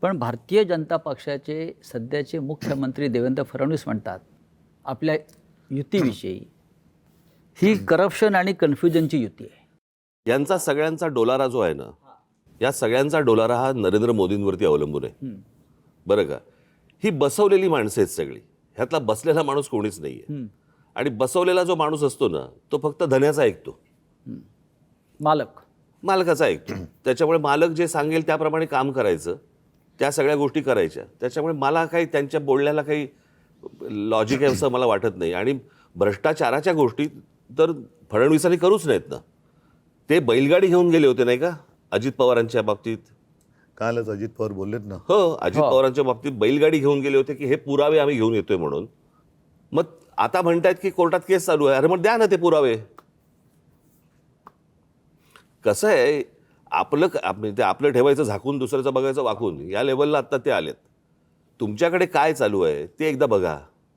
पण भारतीय जनता पक्षाचे सध्याचे मुख्यमंत्री देवेंद्र फडणवीस म्हणतात आपल्या युतीविषयी ही करप्शन आणि कन्फ्युजनची युती आहे. यांचा सगळ्यांचा डोलारा जो आहे ना, या सगळ्यांचा डोलारा हा नरेंद्र मोदींवरती अवलंबून आहे. बरं का? ही बसवलेली माणसं आहेत सगळी, ह्यातला बसलेला माणूस कोणीच नाही आहे. आणि बसवलेला जो माणूस असतो ना, तो फक्त धन्याचा ऐकतो, मालकाचा ऐकतो. त्याच्यामुळे मालक जे सांगेल त्याप्रमाणे काम करायचं, त्या सगळ्या गोष्टी करायच्या. त्याच्यामुळे मला काही त्यांच्या बोलण्याला काही लॉजिक आहे असं मला वाटत नाही. आणि भ्रष्टाचाराच्या गोष्टी तर फडणवीसांनी करूच नाहीत ना. ते बैलगाडी घेऊन गेले होते नाही का अजित पवारांच्या बाबतीत. कालच अजित पवार बोललेत ना. हो, अजित पवारांच्या बाबतीत बैलगाडी घेऊन गेले होते की हे पुरावे आम्ही घेऊन येतोय म्हणून. मग आता म्हणतायत की कोर्टात केस चालू आहे. अरे मग द्या ना ते पुरावे. कसं आहे, आपलं ठेवायचं झाकून, दुसऱ्याचं बघायचं वाकून, या लेवलला आता ते आलेत. तुमच्याकडे काय चालू आहे ते एकदा बघा.